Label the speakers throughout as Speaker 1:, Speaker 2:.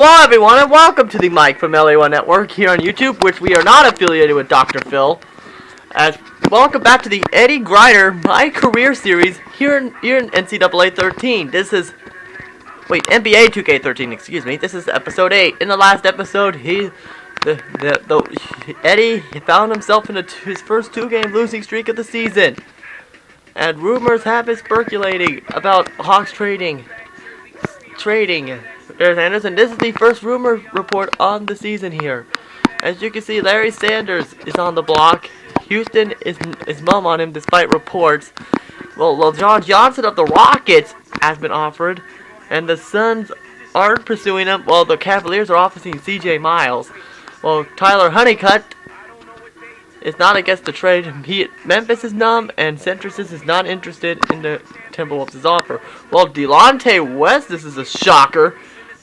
Speaker 1: Hello everyone and welcome to the Mike from LA1 Network here on YouTube, which we are not affiliated with Dr. Phil. As welcome back to the Eddie Griner My Career Series here in NCAA 13. This is NBA 2K13, excuse me. This is episode 8. In the last episode, Eddie found himself in his first 2-game losing streak of the season. And rumors have been speculating about Hawks trading. Anderson. This is the first rumor report on the season here. As you can see, Larry Sanders is on the block. Houston is mum on him despite reports. Well, John Johnson of the Rockets has been offered, and the Suns aren't pursuing him. Well, the Cavaliers are offering C.J. Miles. Well, Tyler Honeycutt is not against the trade. Memphis is numb, and Centris is not interested in the Timberwolves' offer. Well, Delonte West, this is a shocker,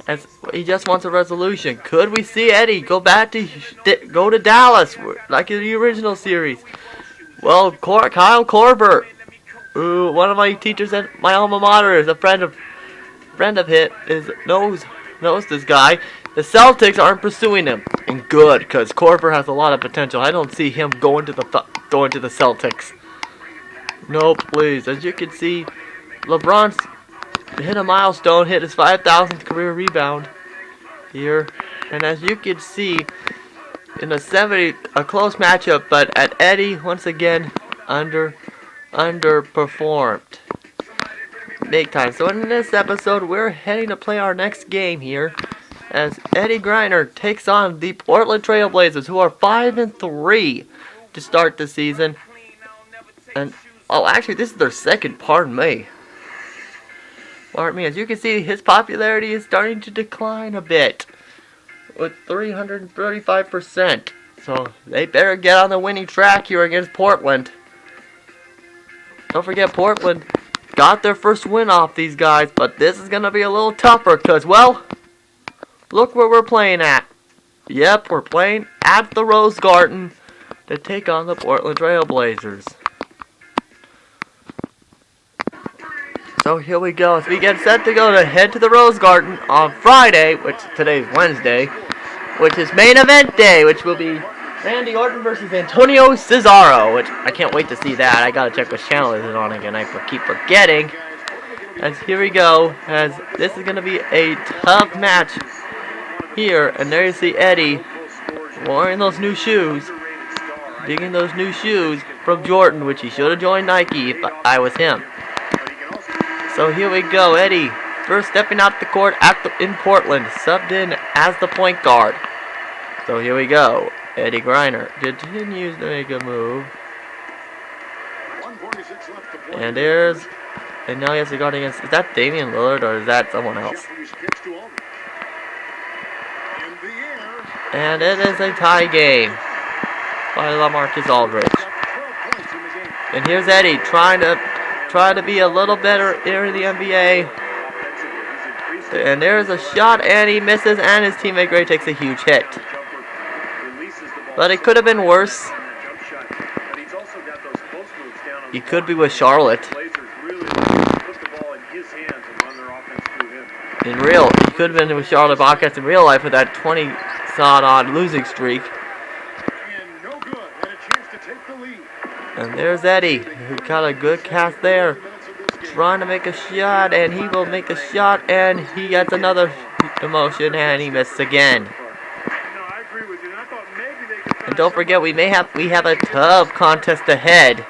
Speaker 1: as he just wants a resolution. Could we see Eddie go to Dallas like in the original series? Well, Kyle Korver, one of my teachers at my alma mater, is a friend of his, knows this guy. The Celtics aren't pursuing him, and good, because Korver has a lot of potential. I don't see him going to the Celtics. No, please. As you can see, LeBron's hit a milestone, hit his 5,000th career rebound here, and as you can see, in a close matchup, but at Eddie once again underperformed big time. So in this episode, we're heading to play our next game here, as Eddie Griner takes on the Portland Trail Blazers, who are 5-3 to start the season. And actually, this is their second. Pardon me. As you can see, his popularity is starting to decline a bit, with 335%. So they better get on the winning track here against Portland. Don't forget, Portland got their first win off these guys, but this is gonna be a little tougher, cause well, look where we're playing at. Yep, we're playing at the Rose Garden to take on the Portland Trail Blazers. So here we go. As we get set to head to the Rose Garden on Friday, which today's Wednesday, which is main event day, which will be Randy Orton versus Antonio Cesaro, which I can't wait to see that. I gotta check which channel it is on again. I keep forgetting. As here we go, as this is gonna be a tough match here, and there you see Eddie wearing those new shoes, digging those new shoes from Jordan, which he should have joined Nike if I was him. So here we go, Eddie first stepping out the court in Portland, subbed in as the point guard. So here we go, Eddie Griner continues to make a move, and now he has to guard against, is that Damian Lillard or is that someone else? And it is a tie game by LaMarcus Aldridge. And here's Eddie trying to be a little better here in the NBA. And there's a shot, and he misses, and his teammate Gray takes a huge hit. But it could have been worse. He could be with Charlotte. He could have been with Charlotte Bobcats in real life with that 20-odd losing streak. And there's Eddie, who got a good cast there, trying to make a shot, and he will make a shot, and he gets another demotion, and he missed again. And don't forget, we have a tough contest ahead,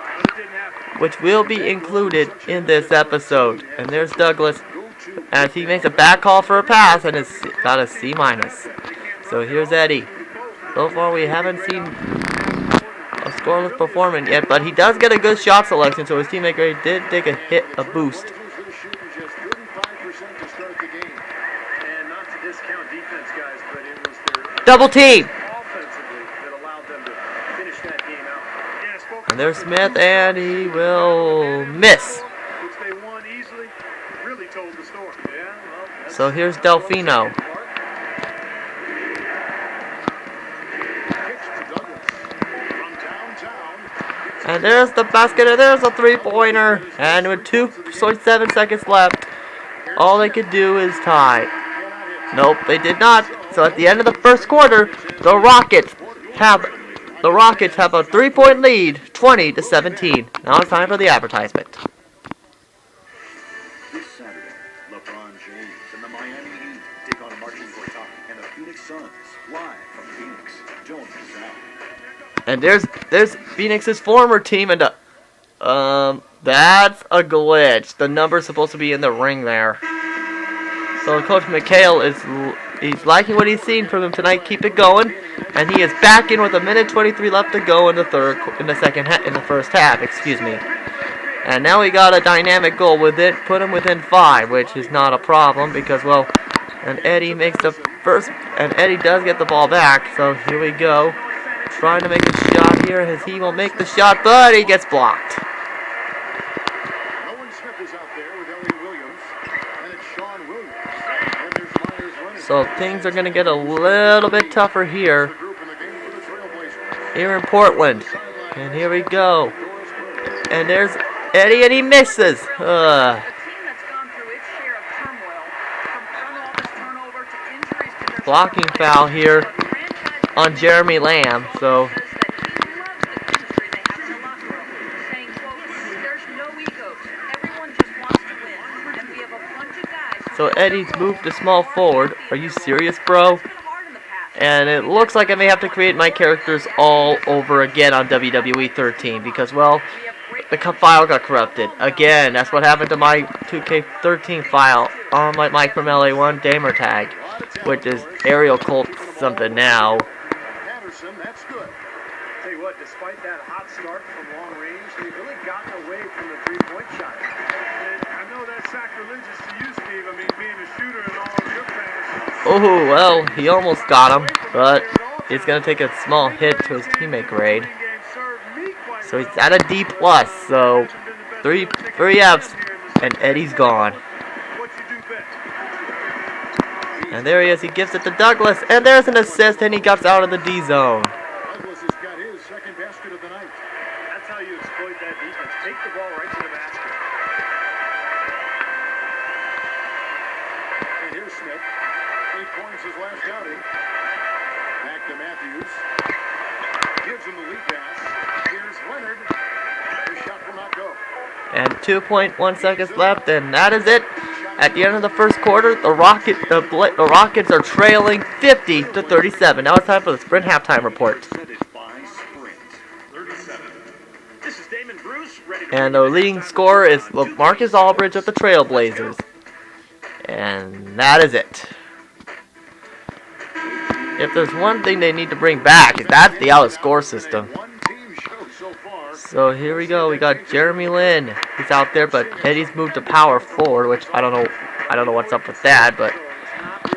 Speaker 1: which will be included in this episode. And there's Douglas, as he makes a back call for a pass, and has got a C-. So here's Eddie. So far, we haven't seen a scoreless performance yet, but he does get a good shot selection, so his teammate Gray did take a boost. Double team! And there's Smith, and he will miss. So here's Delfino. And there's the basket, and there's a three-pointer. And with 2.7 seconds left, all they could do is tie. Nope, they did not. So at the end of the first quarter, the Rockets have a 3-point lead, 20-17. Now it's time for the advertisement.
Speaker 2: This Saturday, LeBron James and the Miami Heat take on Marcin Gortat and the Phoenix Suns live from Phoenix. Don't miss out.
Speaker 1: And there's Phoenix's former team, and that's a glitch. The number's supposed to be in the ring there. So Coach McHale he's liking what he's seen from him tonight. Keep it going, and he is back in with a minute 23 left to go in the first half. Excuse me. And now we got a dynamic goal with it, put him within 5, which is not a problem because and Eddie makes the first, and Eddie does get the ball back. So here we go, trying to make a shot here as he will make the shot, but he gets blocked. So things are going to get a little bit tougher here in Portland. And here we go. And there's Eddie, and he misses. Blocking foul here on Jeremy Lamb. So Eddie's moved to small forward. Are you serious, bro? And it looks like I may have to create my characters all over again on WWE 13 because, well, the file got corrupted. Again, that's what happened to my 2K13 file on my Mike from LA1 gamer tag, which is Aerial Cult something now.
Speaker 2: Patterson, that's good. Tell you what, despite that hot start from long range, they've really gotten away from the three-point shot. And I know that's sacrilegious to you, Steve. I mean, being a shooter and all of your passions.
Speaker 1: Oh, well, he almost got him, but he's going to take a small hit to his teammate grade. So he's at a D+, so three Fs, and Eddie's gone. And there he is, he gives it to Douglas, and there's an assist, and he gets out of the D zone.
Speaker 2: Douglas has got his second basket of the night. That's how you exploit that defense. Take the ball right to the basket. And here's Smith. 8 points his last outing. Back to Matthews. Gives him the lead pass. Here's Leonard. His shot will not go.
Speaker 1: And 2.1 seconds left, and that is it. At the end of the first quarter, the Rockets are trailing 50-37. Now it's time for the Sprint halftime report. And the leading scorer is Marcus Aldridge of the Trailblazers. And that is it. If there's one thing they need to bring back, that's the out-of-score system. So here we go. We got Jeremy Lin. He's out there, but Eddie's moved to power forward, which I don't know what's up with that, but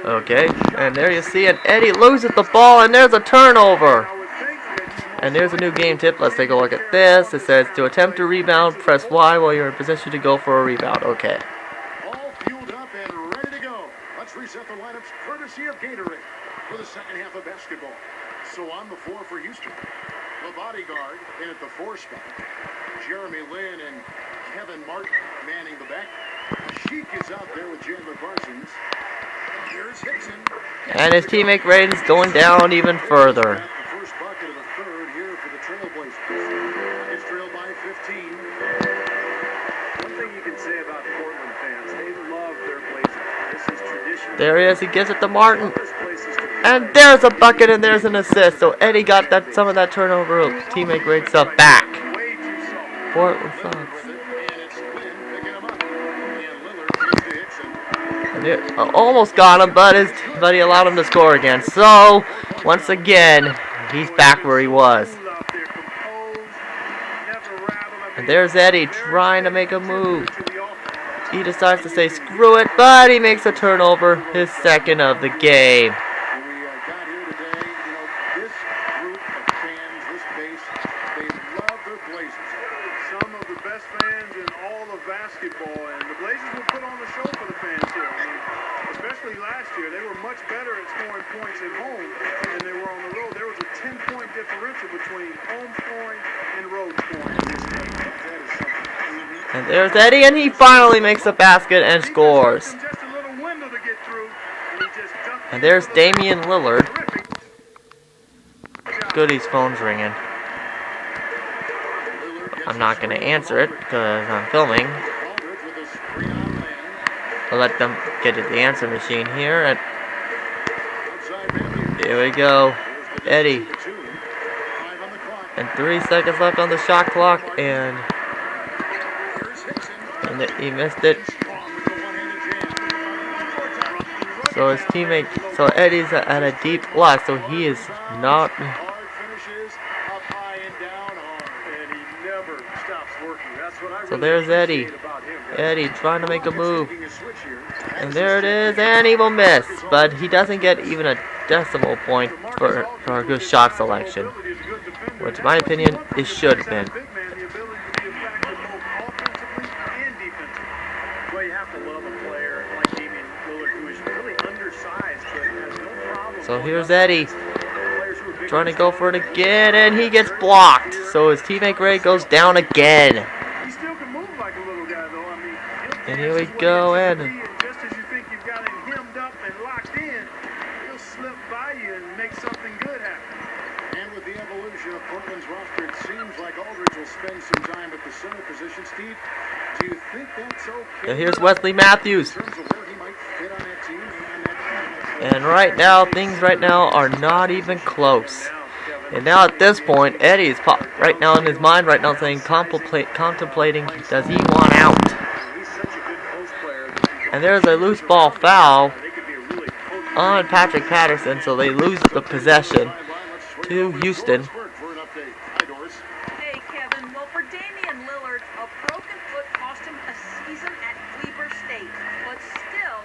Speaker 1: okay. And there you see it. Eddie loses the ball, and there's a turnover. And there's a new game tip. Let's take a look at this. It says to attempt to rebound, press Y while you're in position to go for a rebound. Okay.
Speaker 2: All fueled up and ready to go. Let's reset the lineups courtesy of Gatorade for the second half of basketball. So on the floor for Houston. The bodyguard in at the 4 spot. Jeremy Lin and Kevin Martin manning the back. Sheik is out there with Chandler Parsons. Here's Hickson.
Speaker 1: And his teammate Graydon's going down even further.
Speaker 2: The first bucket of the third here for the Trailblazers. It's trailed by 15. One thing you can say about Portland fans, they love their Blazers. This is tradition.
Speaker 1: There he is. He gives it to Martin. And there's a bucket, and there's an assist. So Eddie got some of that turnover teammate great stuff back. Portland Suns. And it almost got him, but he allowed him to score again. So once again, he's back where he was. And there's Eddie trying to make a move. He decides to say screw it, but he makes a turnover, his second of the game. And there's Eddie, and he finally makes a basket and scores.
Speaker 2: Just a little window to get through, and he just
Speaker 1: And there's Damian Lillard. Goody's phone's ringing. I'm not going to answer it because I'm filming. I'll let them get to the answer machine here. And here we go. Eddie. And 3 seconds left on the shot clock. And he missed it. So his teammate, so Eddie's at a deep left, so he is not. So there's Eddie. Eddie trying to make a move. And there it is, and he will miss. But he doesn't get even a decimal point for a good shot selection. Which, in my opinion, it should have been. So here's Eddie. Trying to go for it again, and he gets blocked. So his teammate Gray goes down again. And here we go, and
Speaker 2: just as you think you've got him hemmed up and locked in, he'll slip by you and make something good happen. And with the evolution of Portland's roster, it seems like Aldridge will spend some time at the center position. Steve, do you think that's okay?
Speaker 1: And here's Wesley Matthews. And right now, things right now are not even close. And now at this point, Eddie is right now in his mind right now saying, contemplating, does he want out? And there's a loose ball foul on Patrick Patterson, so they lose the possession to Houston.
Speaker 3: Hey, Kevin. Well, for Damian Lillard, a broken foot cost him a season at Weber State. But still,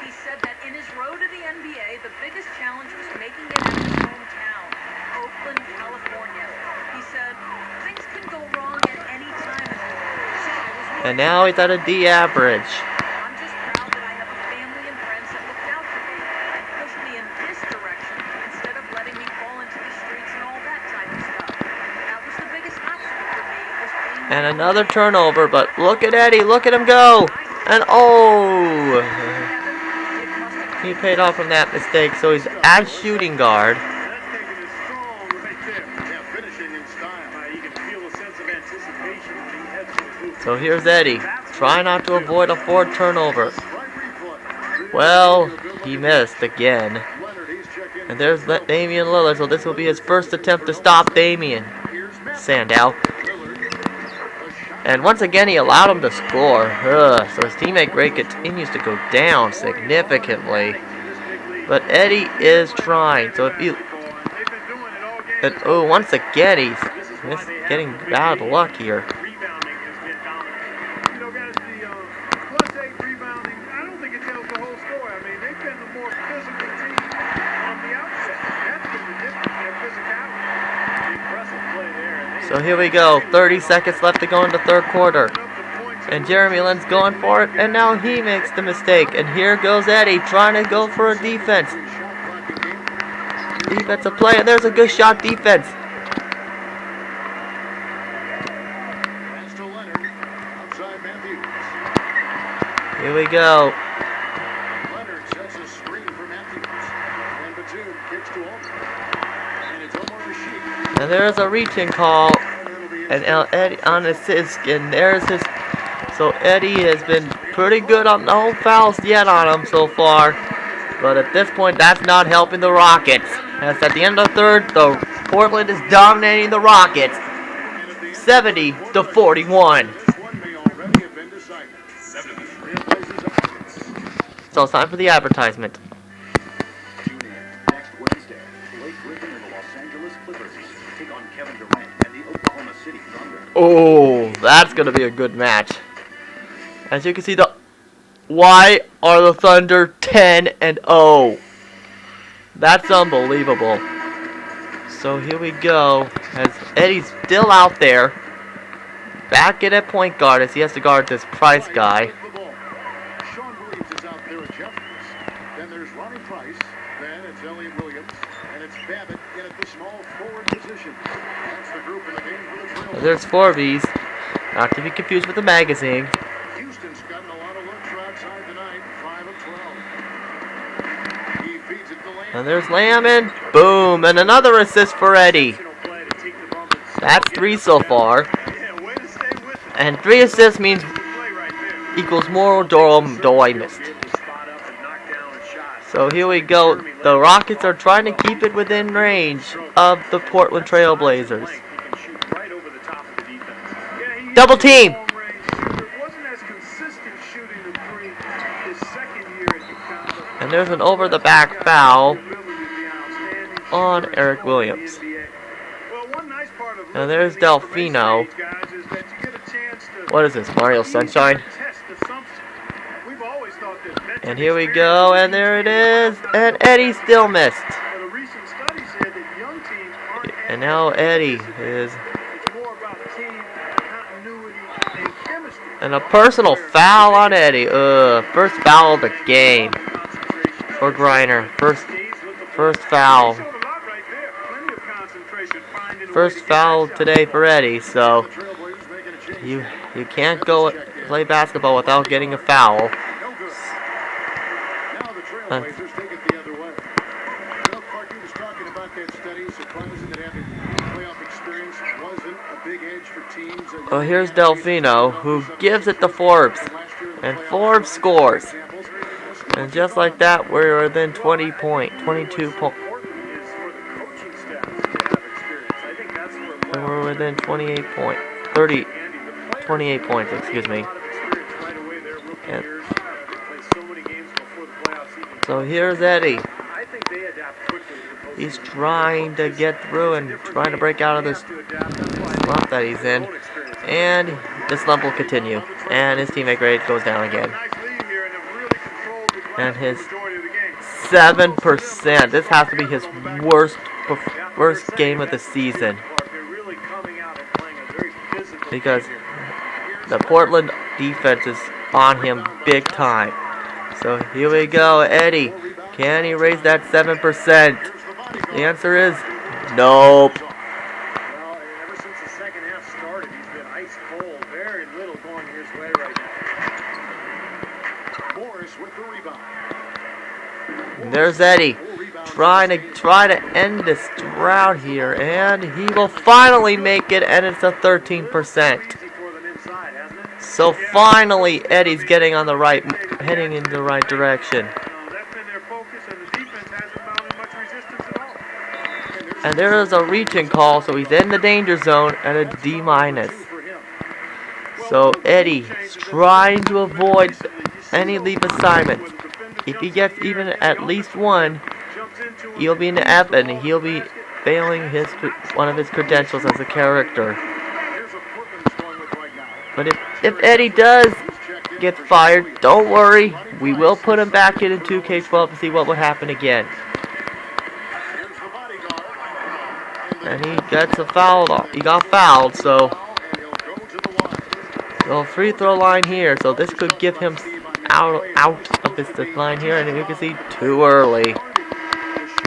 Speaker 3: he said that in his road to the NBA, the biggest challenge was making it in his hometown, Oakland, California. He said, things can go wrong at any time.
Speaker 1: And now he's at a D average.
Speaker 3: I'm just proud that I have a family and friends that looked out for me and pushed me in this direction instead of letting me fall into the streets and all that type of stuff. That was the biggest obstacle for me, was being...
Speaker 1: And another turnover, but look at Eddie, look at him go! And oh! He paid off from that mistake, so he's at shooting guard. So here's Eddie, trying not to avoid a fourth turnover. Well, he missed again. And there's Damian Lillard, so this will be his first attempt to stop Damian Sandow. And once again, he allowed him to score. So his teammate Gray continues to go down significantly. But Eddie is trying. So if you... And, oh, once again, he's getting bad luck here. So here we go, 30 seconds left to go in the third quarter. And Jeremy Lin's going for it, and now he makes the mistake. And here goes Eddie trying to go for a defense. Defensive play, and there's a good shot defense. Here we go. And there's a reaching call, and Eddie on assist, and there's his. So Eddie has been pretty good on no fouls yet on him so far, but at this point that's not helping the Rockets. As at the end of the third, the Portland is dominating the Rockets, 70-41. So it's time for the advertisement. Oh, that's going to be a good match. As you can see, why are the Thunder 10-0? That's unbelievable. So here we go. As Eddie's still out there. Back in at point guard as he has to guard this Price guy. There's 4Bs, not to be confused with the magazine.
Speaker 2: Houston's gotten a lot of looks outside tonight, 5 of 12. He feeds it
Speaker 1: And there's Lamb, boom, and another assist for Eddie. That's 3 so far. And 3 assists means equals more Doi missed. So here we go. The Rockets are trying to keep it within range of the Portland Trail Blazers. Double team. And there's an over-the-back foul on Eric Williams. And there's Delfino. What is this, Mario Sunshine? And here we go, and there it is. And Eddie still missed. And now Eddie is... And a personal foul on Eddie. First foul of the game for Griner. First foul. First foul today for Eddie, so you can't go play basketball without getting a foul. Well, here's Delfino, who gives it to Forbes, and Forbes scores. And just like that, we're within 22 points. And we're within 28 points, excuse me. And so here's Eddie. He's trying to get through and trying to break out of this slump that he's in. And the slump will continue. And his teammate grade goes down again. And his 7%. This has to be his worst game of the season. Because the Portland defense is on him big time. So here we go, Eddie. Can he raise that 7%? The answer is nope.
Speaker 2: Well, ever since the second half started, he's been ice cold. Very little going his way right now. Morris with the rebound.
Speaker 1: And there's Eddie trying to end this drought here, and he will finally make it, and it's a 13%. So finally, Eddie's heading in the right direction. And there is a reaching call, so he's in the danger zone at a D-. So Eddie is trying to avoid any leap assignments. If he gets even at least one, he'll be an F, and he'll be failing one of his credentials as a character. But if Eddie does get fired, don't worry. We will put him back in 2K12 to see what will happen again. And he gets a foul. He got fouled, so free throw line here. So this could give him out of this line here, and you can see too early.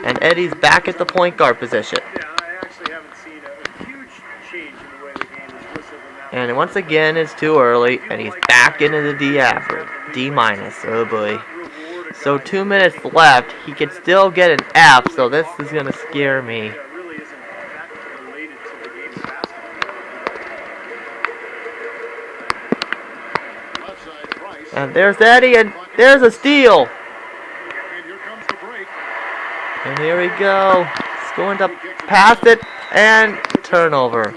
Speaker 1: And Eddie's back at the point guard position. And once again, it's too early, and he's back into the D-. Oh boy. So 2 minutes left. He can still get an F, so this is gonna scare me. And there's Eddie, and there's a steal. And here we go. He's going to pass it, and turnover.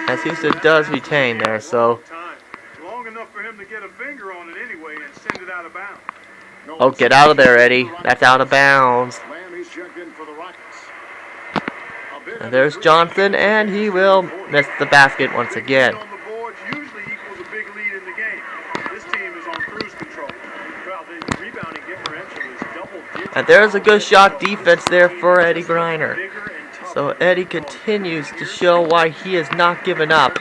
Speaker 1: As Houston does retain there, so. Oh, get out of there, Eddie. That's out of bounds. And there's Johnson, and he will miss the basket once again. And there's a good shot defense there for Eddie Griner. So Eddie continues to show why he has not given up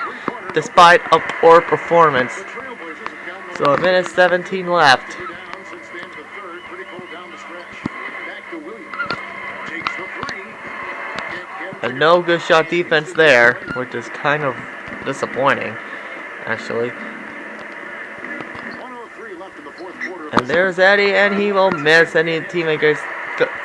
Speaker 1: despite a poor performance. So a minute 17 left. And no good shot defense there, which is kind of disappointing, actually. And there's Eddie, and he will miss. And his teammate gets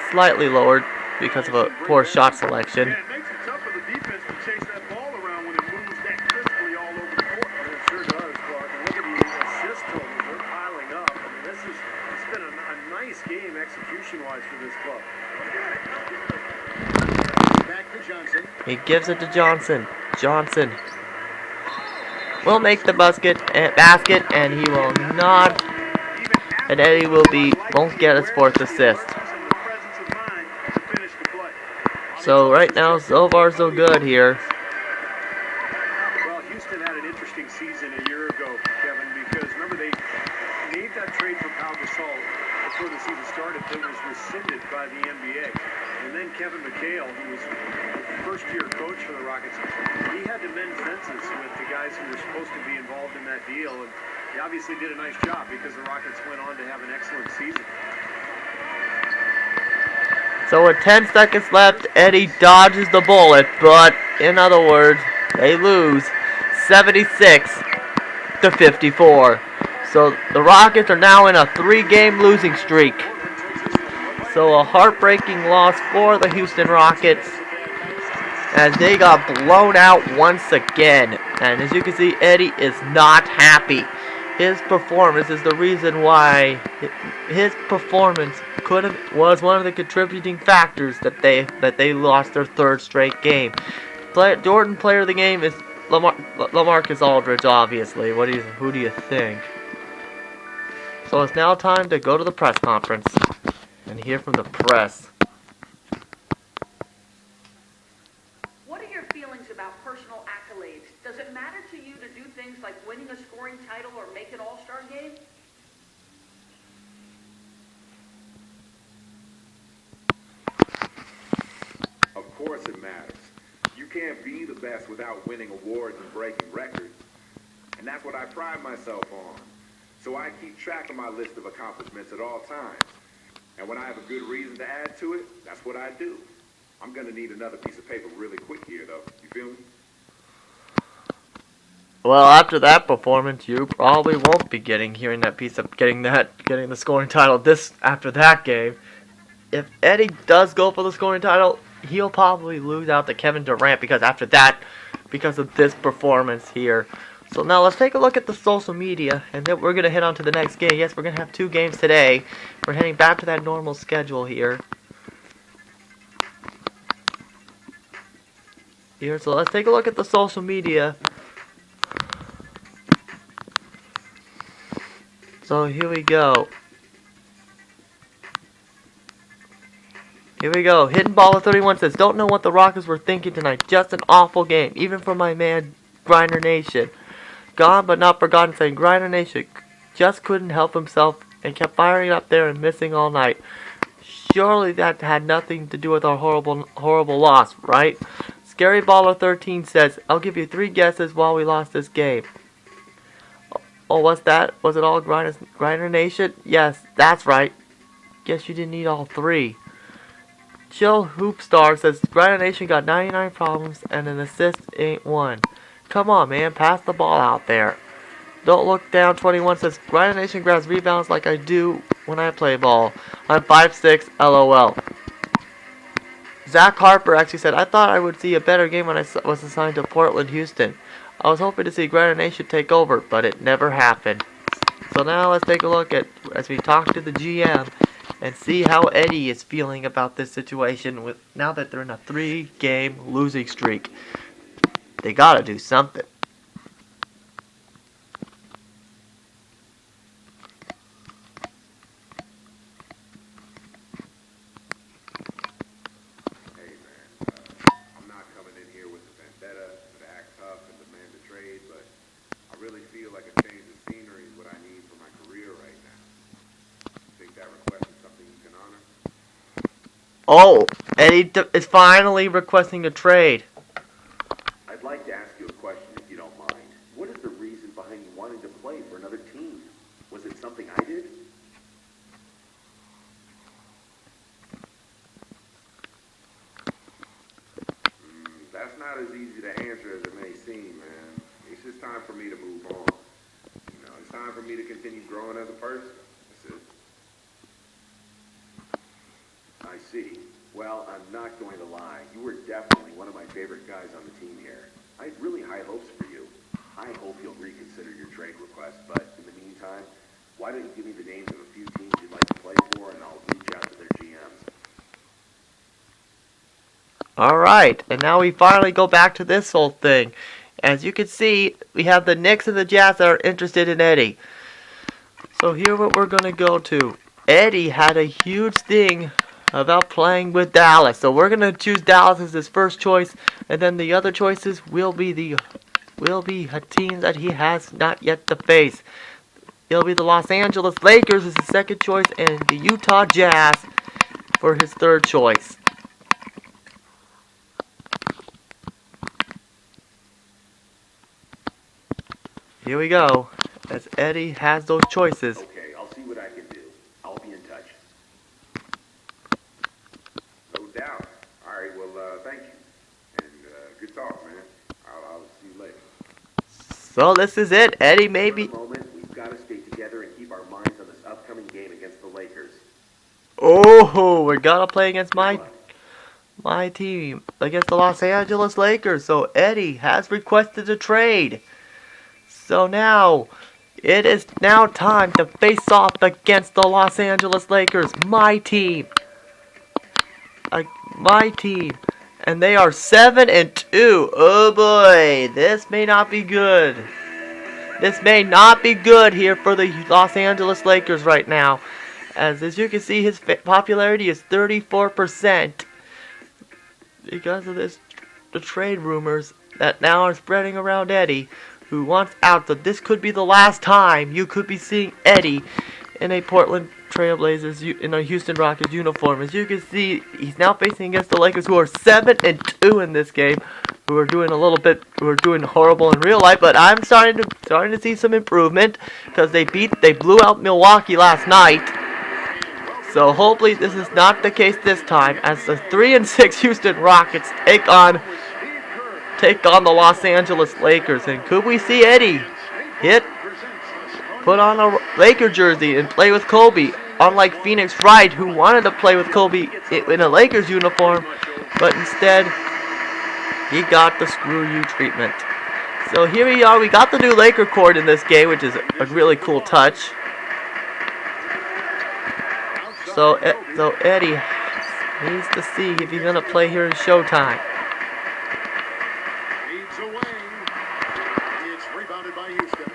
Speaker 1: slightly lowered because of a poor shot selection.
Speaker 2: Yeah, it makes it tough for the defense to chase that ball around when it moves that crisply all over the court.
Speaker 4: It sure does, Clark. And look at the assist totals. They're piling up. I mean, it's been a nice game execution-wise for this club.
Speaker 2: Back to Johnson.
Speaker 1: He gives it to Johnson. Johnson will make the basket, and he will not. And Eddie won't get his fourth assist. So right now, so far so good here.
Speaker 4: Well, Houston had an interesting season a year ago, Kevin, because remember they made that trade for Pau Gasol before the season started that was rescinded by the NBA. And then Kevin McHale, who was the first-year coach for the Rockets, he had to mend fences with the guys who were supposed to be involved in that deal. And he obviously did a nice job because the Rockets went on to have an excellent season.
Speaker 1: So with 10 seconds left, Eddie dodges the bullet, but in other words, they lose 76-54. So the Rockets are now in a 3-game losing streak. So a heartbreaking loss for the Houston Rockets as they got blown out once again. And as you can see, Eddie is not happy. His performance is the reason why his performance was one of the contributing factors that they lost their third straight game. Jordan player of the game is LaMarcus Aldridge, obviously. Who do you think? So it's now time to go to the press conference and hear from the press.
Speaker 3: What are your feelings about personal accolades? Does it matter to you to do things like winning a scoring title or make an all-star game?
Speaker 5: Of course it matters. You can't be the best without winning awards and breaking records. And that's what I pride myself on. So I keep track of my list of accomplishments at all times. And when I have a good reason to add to it, that's what I do. I'm going to need another piece of paper really quick here, though. You feel me?
Speaker 1: Well, after that performance, you probably won't be getting the scoring title after that game. If Eddie does go for the scoring title, he'll probably lose out to Kevin Durant because of this performance here. So now let's take a look at the social media, and then we're going to head on to the next game. Yes, we're going to have 2 games today. We're heading back to that normal schedule here. So let's take a look at the social media. So here we go. Hidden Baller 31 says, "Don't know what the Rockets were thinking tonight. Just an awful game, even from my man Griner Nation. Gone but not forgotten, saying Griner Nation just couldn't help himself and kept firing up there and missing all night. Surely that had nothing to do with our horrible loss, right?" Scary Baller 13 says, "I'll give you 3 guesses while we lost this game." Oh, what's that? Was it all Griner Nation? Yes, that's right. Guess you didn't need all 3. Chill Hoopstar says, "Griner Nation got 99 problems and an assist ain't one. Come on, man, pass the ball out there." Don't Look Down 21 says, "Griner Nation grabs rebounds like I do when I play ball. I'm 5'6", LOL." Zach Harper actually said, "I thought I would see a better game when I was assigned to Portland, Houston. I was hoping to see Griner Nation take over, but it never happened." So now let's take a look as we talk to the GM and see how Eddie is feeling about this situation now that they're in a 3-game losing streak. They gotta do something.
Speaker 5: Hey, man, I'm not coming in here with a vendetta to act tough and demand a trade, but I really feel like a change of scenery is what I need for my career right now. Think that request is something you can honor?
Speaker 1: Oh, Eddie is finally requesting a trade.
Speaker 5: I'd like to ask you a question if you don't mind. What is the reason behind you wanting to play for another team? Was it something I did? That's not as easy to answer as it may seem, man. It's just time for me to move on. It's time for me to continue growing as a person. That's it. I see. Well, I'm not going to lie. You were definitely one of my favorite guys on the team here. I had really high hopes for you. I hope you'll reconsider your trade request, but in the meantime, why don't you give me the names of a few teams you'd like to play for, and I'll reach out to their GMs.
Speaker 1: Alright, and now we finally go back to this whole thing. As you can see, we have the Knicks and the Jazz that are interested in Eddie. So here what we're going to go to. Eddie had a huge thing about playing with Dallas. So we're going to choose Dallas as his first choice, and then the other choices will be teams that he has not yet to face. It'll be the Los Angeles Lakers as his second choice, and the Utah Jazz for his third choice. Here we go, as Eddie has those choices.
Speaker 5: Okay, I'll see what I can do. I'll be in touch. No doubt. All right, well, thank you. And good talk, man. I'll see you later.
Speaker 1: So this is it. Eddie maybe...
Speaker 5: For the moment, we've got to stay together and keep our minds on this upcoming game against the Lakers.
Speaker 1: Oh, we're gonna play against my team, against the Los Angeles Lakers. So Eddie has requested a trade. So now, it is now time to face off against the Los Angeles Lakers, my team. My team. And they are 7-2. Oh boy, this may not be good. This may not be good here for the Los Angeles Lakers right now. As you can see, his popularity is 34%. Because of the trade rumors that now are spreading around Eddie, who wants out. So this could be the last time you could be seeing Eddie in a Portland Trailblazers, in a Houston Rockets uniform. As you can see, he's now facing against the Lakers, who are 7-2 in this game, who are doing horrible in real life. But I'm starting to see some improvement because they blew out Milwaukee last night. So hopefully this is not the case this time, as the 3-6 Houston Rockets take on the Los Angeles Lakers. And could we see Eddie put on a Laker jersey and play with Kobe, unlike Phoenix Wright, who wanted to play with Kobe in a Lakers uniform, but instead he got the screw you treatment. So here we are. We got the new Laker court in this game, which is a really cool touch. So Eddie needs to see if he's gonna play here in Showtime.
Speaker 2: Leads away. It's rebounded by Houston.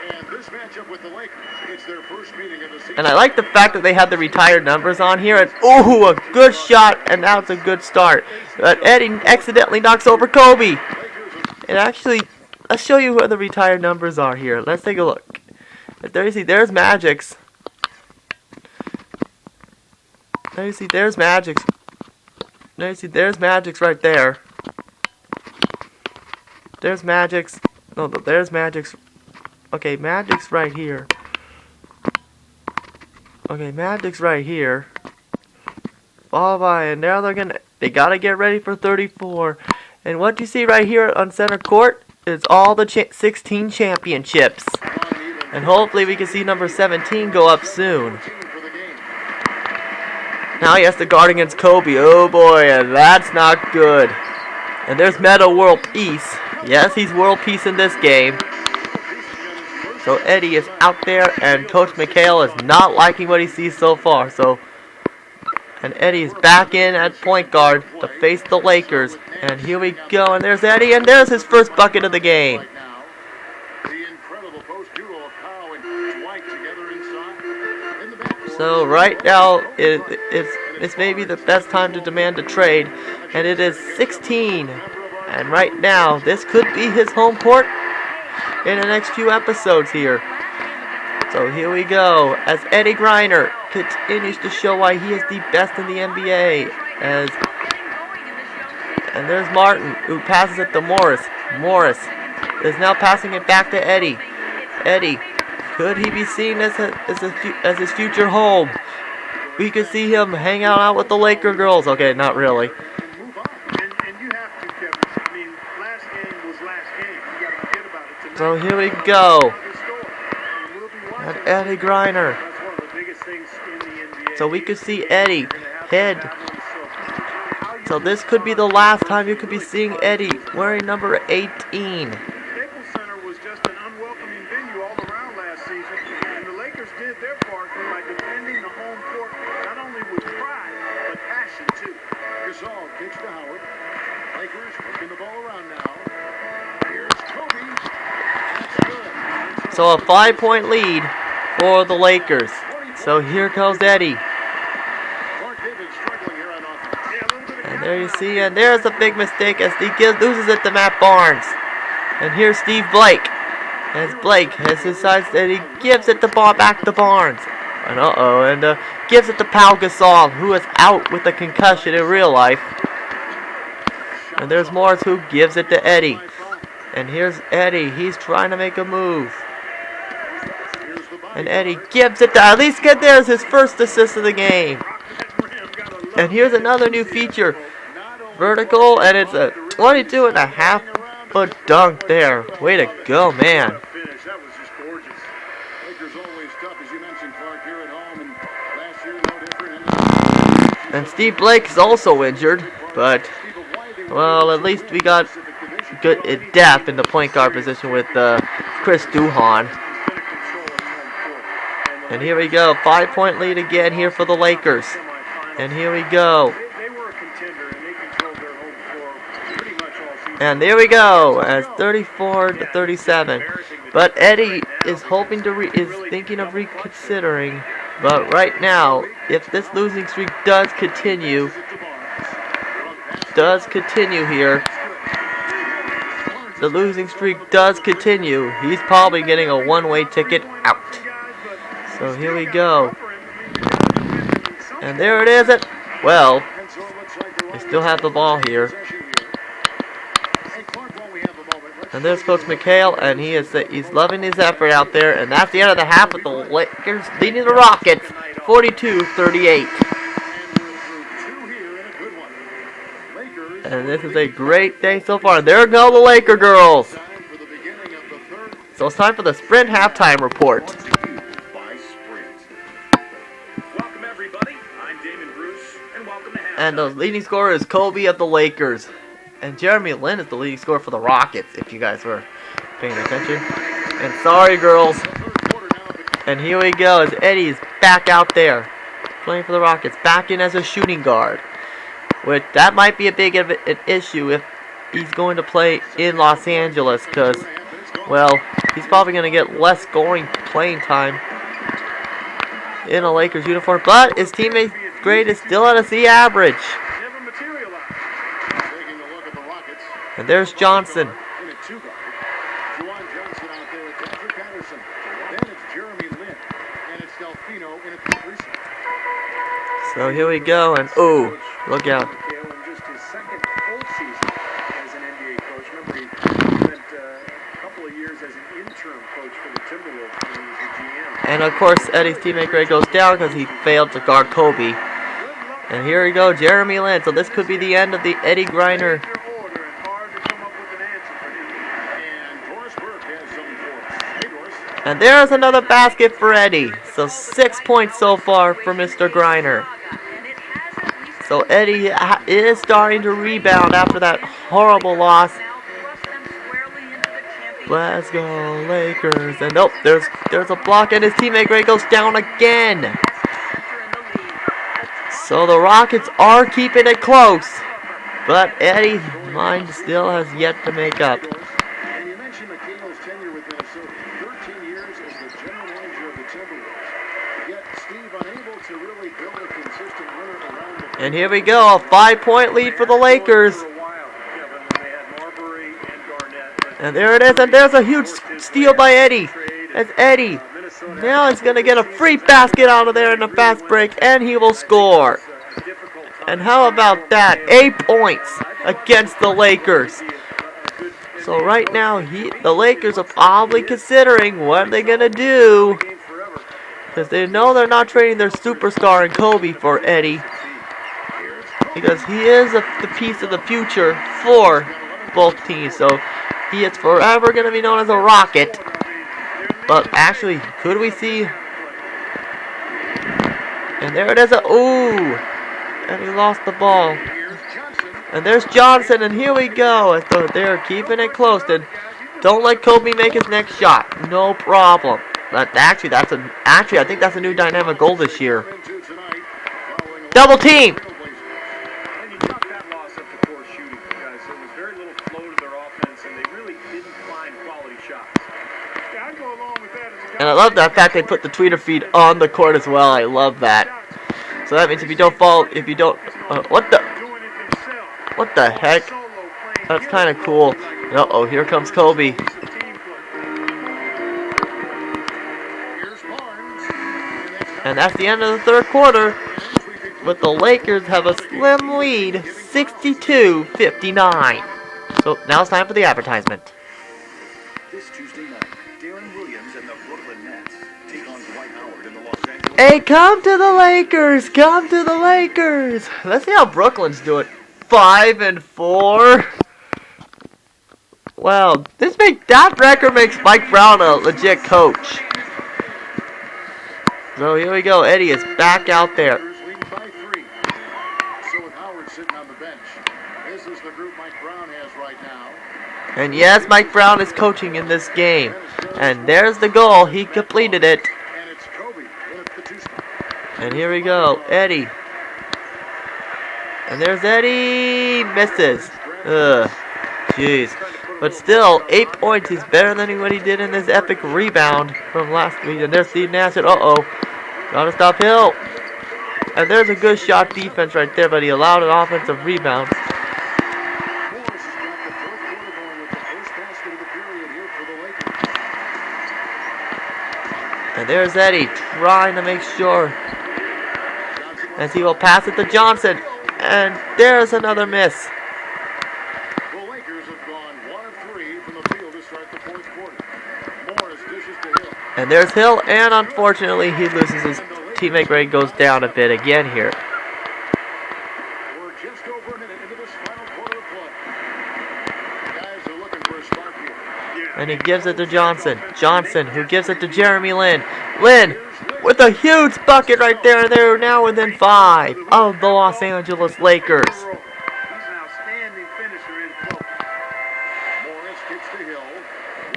Speaker 2: And this matchup with the Lakers, it's their first meeting of the season.
Speaker 1: And I like the fact that they have the retired numbers on here. And ooh, a good shot, and now it's a good start. But Eddie accidentally knocks over Kobe. And actually, let's show you where the retired numbers are here. Let's take a look. There you see, there's Magic's. There you see, there's Magic's. There you see, there's Magic's right there. There's Magic's. No, there's Magic's. Okay, Magic's right here. Okay, Magic's right here. Followed by, and now they gotta get ready for 34. And what you see right here on center court is all the 16 championships. And hopefully we can see number 17 go up soon. Now he has to guard against Kobe. Oh boy, and that's not good. And there's Meta World Peace. Yes, he's World Peace in this game. So Eddie is out there, and Coach McHale is not liking what he sees so far. And Eddie is back in at point guard to face the Lakers. And here we go, and there's Eddie, and there's his first bucket of the game. So right now, it's maybe the best time to demand a trade, and it is 16. And right now, this could be his home court in the next few episodes here. So here we go, as Eddie Griner continues to show why he is the best in the NBA. And there's Martin, who passes it to Morris. Morris is now passing it back to Eddie. Eddie, could he be seen as his future home? We could see him hang out with the Laker girls. Okay, not really.
Speaker 4: And you have to, Kevin. I mean, last game was last game. You got to forget about it. Tonight,
Speaker 1: So here we go.
Speaker 4: we'll be watching
Speaker 1: And Eddie Griner.
Speaker 4: That's one of the biggest things in the NBA.
Speaker 1: So we could see Eddie head. So this could be the last time you could be seeing Eddie wearing number 18.
Speaker 4: Staples Center was just an unwelcoming venue all around last season, and the Lakers did their part by defending the home court not only with pride, but passion too.
Speaker 2: Gasol kicks to Howard. Lakers working the ball around now. Here's Kobe. That's good.
Speaker 1: So a 5-point lead for the Lakers. So here goes Eddie.
Speaker 2: Clark David struggling here on offense.
Speaker 1: And there you see, and there's a big mistake as he loses it to Matt Barnes. And here's Steve Blake. As Blake has decides that he gives it the ball back to Barnes. And gives it to Pau Gasol, who is out with a concussion in real life. And there's Morris, who gives it to Eddie. And here's Eddie. He's trying to make a move. And Eddie gives it to, at least get there's his first assist of the game. And here's another new feature. Vertical, and it's a 22.5-foot dunk there. Way to go, man.
Speaker 4: That was just gorgeous.
Speaker 2: Lakers always tough, as you mentioned, Clark, here at home. And last year, no different.
Speaker 1: And Steve Blake is also injured, but, well, at least we got good depth in the point guard position with Chris Duhon. And here we go, 5-point lead again here for the Lakers. And here we go.
Speaker 4: They were a contender, and they controlled their home floor pretty much all season.
Speaker 1: And there we go, as 34-37. But Eddie is hoping to is thinking of reconsidering. But right now, if this losing streak does continue here, the losing streak does continue, he's probably getting a one-way ticket out. So here we go. And there it is. Well, they still have the ball here. And there's Coach McHale, and he's loving his effort out there. And that's the end of the half with the Lakers leading the Rockets 42-38. And this is a great day so far. There go the Laker girls. So it's time for the Sprint halftime report.
Speaker 4: Welcome everybody. I'm Damon Bruce, and welcome to halftime.
Speaker 1: And the leading scorer is Kobe of the Lakers. And Jeremy Lin is the leading scorer for the Rockets, if you guys were paying attention. And sorry, girls. And here we go, as Eddie's back out there, playing for the Rockets, back in as a shooting guard. Which, that might be a big of an issue if he's going to play in Los Angeles, because, well, he's probably going to get less scoring playing time in a Lakers uniform. But his teammate grade is still at a C average.
Speaker 4: Never materialized.
Speaker 2: Taking a look at the Rockets.
Speaker 1: And there's Johnson.
Speaker 2: In a two-guard. Juwan Johnson out there with Andrew Patterson. Then it's Jeremy Lin. And it's Delfino in a three-set.
Speaker 1: So here we go, and ooh, look out.
Speaker 4: McHale in just his second full season as an NBA coach. Remember, he spent a couple of years as an interim coach for the Timberwolves when he was the GM.
Speaker 1: And of course, Eddie's teammate grade goes down because he failed to guard Kobe. And here we go, Jeremy Lin. So this could be the end of the Eddie Griner. And there's another basket for Eddie. So 6 points so far for Mr. Griner. So Eddie is starting to rebound after that horrible loss. Let's go Lakers. And nope, there's a block, and his teammate grade goes down again. So the Rockets are keeping it close, but Eddie's mind still has yet to make up.
Speaker 2: And you mentioned McHale's tenure with Minnesota. 13 years as the general manager of the Timberwolves. Yet Steve unable to really build a consistent winner around the...
Speaker 1: And here we go, a 5-point lead for the Lakers. And there it is, and there's a huge steal by Eddie. That's Eddie. Now he's going to get a free basket out of there in the fast break, and he will score. And how about that? 8 points against the Lakers. So right now, the Lakers are probably considering what they're going to do, because they know they're not trading their superstar in Kobe for Eddie, because he is the piece of the future for both teams. So he is forever going to be known as a Rocket. But actually, could we see? And there it is. Ooh. and he lost the ball.
Speaker 2: Here's Johnson.
Speaker 1: And there's Johnson, and here we go. They're keeping it close. And don't let Kobe make his next shot. No problem. But actually, I think that's a new dynamic goal this year. Double team.
Speaker 4: And you chalk that loss up to poor shooting because there was very little flow to their offense, and they really didn't find quality shots. Yeah, I go along with that.
Speaker 1: And I love that fact they put the Twitter feed on the court as well. I love that. So that means if you don't what the heck? That's kind of cool. Uh-oh, here comes Kobe. And that's the end of the third quarter. But the Lakers have a slim lead, 62-59. So now it's time for the advertisement.
Speaker 6: This Tuesday night, Darren Williams and the Brooklyn Nets take on Dwight Howard in the Los Angeles.
Speaker 1: Hey, come to the Lakers! Come to the Lakers! Let's see how Brooklyn's doing. 5-4. Wow, that record makes Mike Brown a legit coach. So here we go. Eddie is back out there.
Speaker 2: Leading by 3. So with Howard sitting on the bench, this is the group Mike Brown has right now.
Speaker 1: And yes, Mike Brown is coaching in this game. And there's the goal. He completed it.
Speaker 2: And it's Kobe in at the 2 spot.
Speaker 1: And here we go. Eddie. And there's Eddie. Misses. Ugh. Jeez. But still, 8 points. He's better than what he did in this epic rebound from last week. And there's Steve Nash. Uh-oh. Gotta stop Hill. And there's a good shot defense right there, but he allowed an offensive rebound.
Speaker 2: Morris has got the fourth quarter going with the first basket of the period here for the Lakers.
Speaker 1: And there's Eddie trying to make sure. As he will pass it to Johnson. And there's another miss.
Speaker 2: The Lakers have gone 1 of 3 from the field to start the fourth quarter. Morris dishes to Hill.
Speaker 1: And there's Hill, and unfortunately he loses his teammate. Grade goes down a bit again here.
Speaker 2: We're just over a minute into this final quarter of play. The guys are looking for a spark here.
Speaker 1: And he gives it to Johnson. Johnson, who gives it to Jeremy Lin. Lin with a huge bucket right there. They're now within 5 of the Los Angeles Lakers.
Speaker 4: He's an outstanding finisher in close.
Speaker 2: Morris kicks to Hill.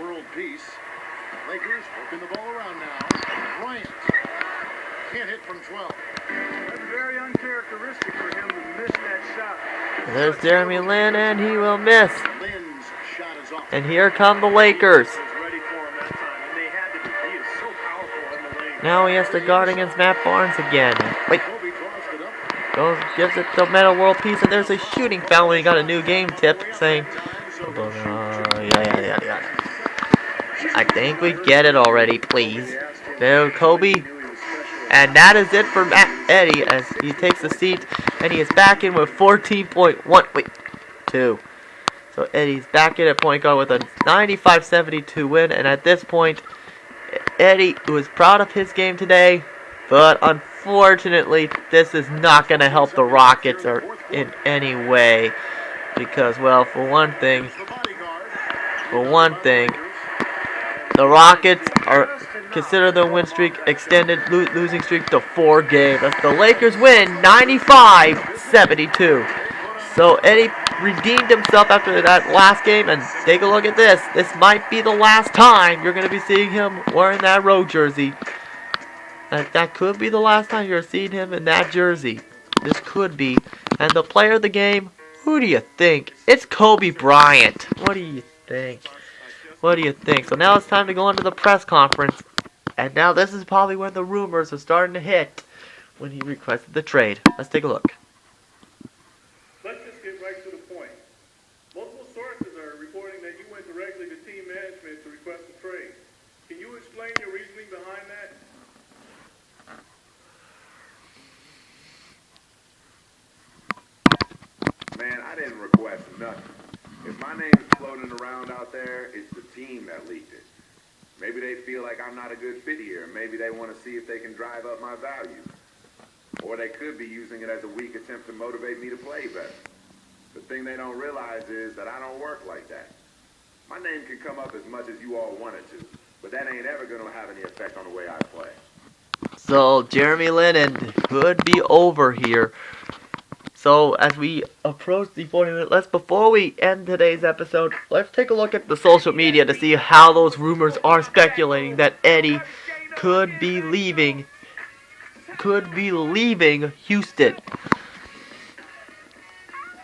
Speaker 2: World peace. Lakers working the ball around now. Bryant can't hit from 12.
Speaker 4: That's very uncharacteristic for him to miss that shot.
Speaker 1: There's Jeremy Lin, and he will miss.
Speaker 2: Lynn's shot is off.
Speaker 1: And here come the Lakers.
Speaker 4: Was ready for him that time, and they had to be. He is so powerful in the lane.
Speaker 1: Now he has to guard against Matt Barnes again. Wait,
Speaker 2: Kobe tossed it up.
Speaker 1: gives it to Meta World Peace, and there's a shooting foul when he got a new game tip saying, yeah. I think we get it already, please. There, Kobe. And that is it for Eddie as he takes a seat, and he is back in with 2. So Eddie's back in at point guard with a 95-72 win, and at this point, Eddie was proud of his game today, but unfortunately, this is not going to help the Rockets or in any way, because, well, for one thing, the Rockets are consider their win streak extended losing streak to 4 games. As the Lakers win 95-72. So Eddie redeemed himself after that last game, and take a look at this. This might be the last time you're going to be seeing him wearing that road jersey. That could be the last time you're seeing him in that jersey. This could be. And the player of the game, who do you think? It's Kobe Bryant. What do you think? What do you think? So now it's time to go into the press conference. And now this is probably when the rumors are starting to hit when he requested the trade. Let's take a look.
Speaker 7: Let's just get right to the point. Multiple sources are reporting that you went directly to team management to request a trade. Can you explain your reasoning behind that?
Speaker 5: Man, I didn't request nothing. If my name's floating around out there, it's the team that leaked it. Maybe they feel like I'm not a good fit here. Maybe they want to see if they can drive up my value. Or they could be using it as a weak attempt to motivate me to play better. The thing they don't realize is that I don't work like that. My name can come up as much as you all want it to, but that ain't ever going to have any effect on the way I play.
Speaker 1: So Jeremy Lin could be over here. So as we approach the 40 minutes, before we end today's episode, let's take a look at the social media to see how those rumors are speculating that Eddie could be leaving Houston.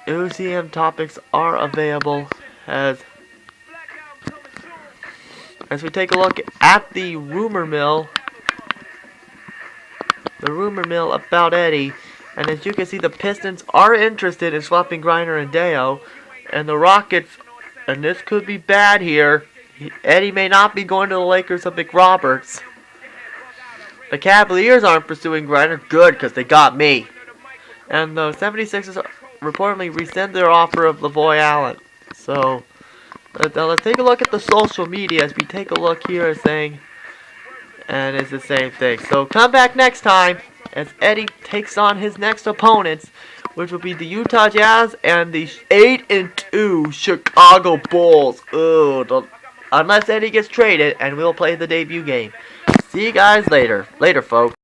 Speaker 1: OCM topics are available as we take a look at the rumor mill about Eddie. And as you can see, the Pistons are interested in swapping Griner and Deo. And the Rockets, and this could be bad here, Eddie may not be going to the Lakers of McRoberts. The Cavaliers aren't pursuing Griner. Good, because they got me. And the 76ers reportedly rescind their offer of Lavoy Allen. So, let's take a look at the social media as we take a look here saying, and it's the same thing. So come back next time as Eddie takes on his next opponents, which will be the Utah Jazz and the 8-2 Chicago Bulls. Unless Eddie gets traded, and we'll play the debut game. See you guys later. Later, folks.